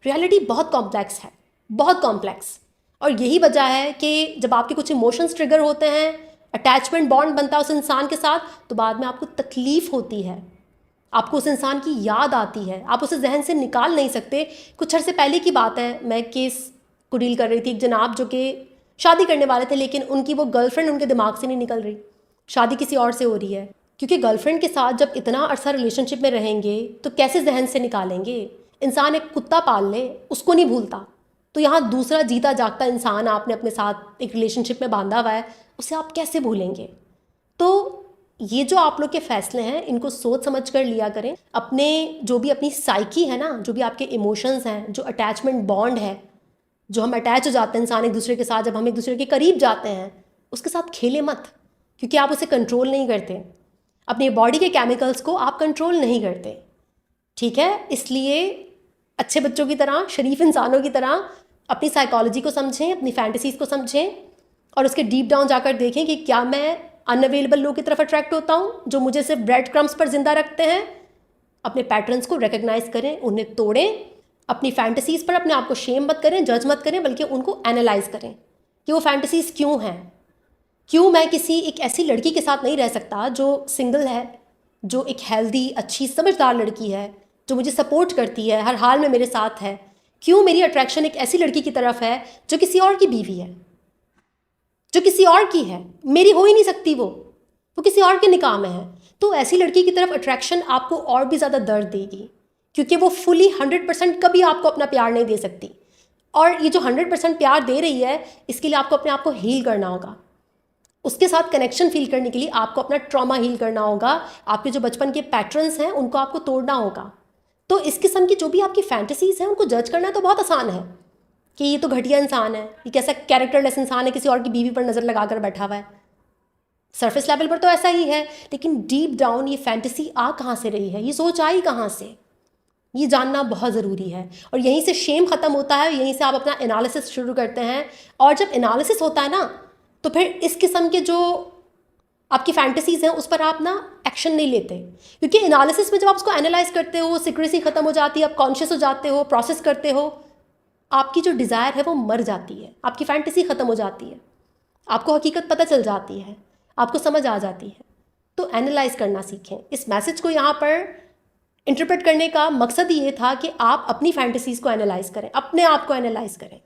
Reality बहुत complex है, बहुत कॉम्प्लेक्स। और यही वजह है कि जब आपके कुछ इमोशंस ट्रिगर होते हैं, अटैचमेंट बॉन्ड बनता है उस इंसान के साथ, तो बाद में आपको तकलीफ़ होती है, आपको उस इंसान की याद आती है, आप उसे जहन से निकाल नहीं सकते। कुछ अर्से पहले की बात है, मैं केस को डील कर रही थी। एक जनाब जो कि शादी करने वाले थे, लेकिन उनकी वो गर्लफ्रेंड उनके दिमाग से नहीं निकल रही, शादी किसी और से हो रही है। क्योंकि गर्लफ्रेंड के साथ जब इतना अरसा रिलेशनशिप में रहेंगे तो कैसे जहन से निकालेंगे। इंसान एक कुत्ता पाल ले, उसको नहीं भूलता, तो यहाँ दूसरा जीता जागता इंसान आपने अपने साथ एक रिलेशनशिप में बांधा हुआ है, उसे आप कैसे भूलेंगे। तो ये जो आप लोग के फैसले हैं, इनको सोच समझ कर लिया करें। अपने जो भी अपनी साइकी है ना, जो भी आपके इमोशंस हैं, जो अटैचमेंट बॉन्ड है, जो हम अटैच हो जाते हैं इंसान एक दूसरे के साथ, जब हम एक दूसरे के करीब जाते हैं, उसके साथ खेले मत, क्योंकि आप उसे कंट्रोल नहीं करते। अपनी बॉडी के केमिकल्स को आप कंट्रोल नहीं करते, ठीक है। इसलिए अच्छे बच्चों की तरह, शरीफ इंसानों की तरह अपनी साइकोलॉजी को समझें, अपनी फैंटेसीज़ को समझें, और उसके डीप डाउन जाकर देखें कि क्या मैं अनअवेलेबल लोगों की तरफ अट्रैक्ट होता हूँ जो मुझे सिर्फ ब्रेड क्रम्स पर जिंदा रखते हैं। अपने पैटर्न्स को रिकग्नाइज करें, उन्हें तोड़ें। अपनी फैंटेसीज़ पर अपने आप को शेम मत करें, जज मत करें, बल्कि उनको एनालाइज करें कि वो फैंटेसीज़ क्यों हैं। क्यों मैं किसी एक ऐसी लड़की के साथ नहीं रह सकता जो सिंगल है, जो एक हेल्दी, अच्छी, समझदार लड़की है, जो मुझे सपोर्ट करती है, हर हाल में मेरे साथ है। क्यों मेरी अट्रैक्शन एक ऐसी लड़की की तरफ है जो किसी और की बीवी है, जो किसी और की है, मेरी हो ही नहीं सकती, वो किसी और के निकाह में है। तो ऐसी लड़की की तरफ अट्रैक्शन आपको और भी ज़्यादा दर्द देगी, क्योंकि वो फुली 100% कभी आपको अपना प्यार नहीं दे सकती। और ये जो 100% प्यार दे रही है, इसके लिए आपको अपने आप को हील करना होगा। उसके साथ कनेक्शन फील करने के लिए आपको अपना ट्रॉमा हील करना होगा। आपके जो बचपन के पैटर्न्स हैं उनको आपको तोड़ना होगा। तो इस किस्म की जो भी आपकी फैंटेसीज़ हैं, उनको जज करना तो बहुत आसान है कि ये तो घटिया इंसान है, ये कैसा कैरेक्टरलेस इंसान है, किसी और की बीवी पर नज़र लगा कर बैठा हुआ है। सरफेस लेवल पर तो ऐसा ही है, लेकिन डीप डाउन ये फैंटेसी आ कहाँ से रही है, ये सोच आई कहाँ से, ये जानना बहुत ज़रूरी है। और यहीं से शेम ख़त्म होता है, यहीं से आप अपना एनालिसिस शुरू करते हैं। और जब एनालिसिस होता है ना, तो फिर इस किस्म के जो आपकी फैंटेसीज़ हैं उस पर आप ना एक्शन नहीं लेते, क्योंकि एनालिसिस में जब आप उसको एनालाइज करते हो, सीक्रेसी ख़त्म हो जाती है, आप कॉन्शियस हो जाते हो, प्रोसेस करते हो, आपकी जो डिज़ायर है वो मर जाती है, आपकी फैंटेसी ख़त्म हो जाती है, आपको हकीकत पता चल जाती है, आपको समझ आ जाती है। तो एनालाइज करना सीखें। इस मैसेज को यहाँ पर इंटरप्रेट करने का मकसद ये था कि आप अपनी फैंटेसीज़ को एनालाइज करें, अपने आप को एनालाइज करें।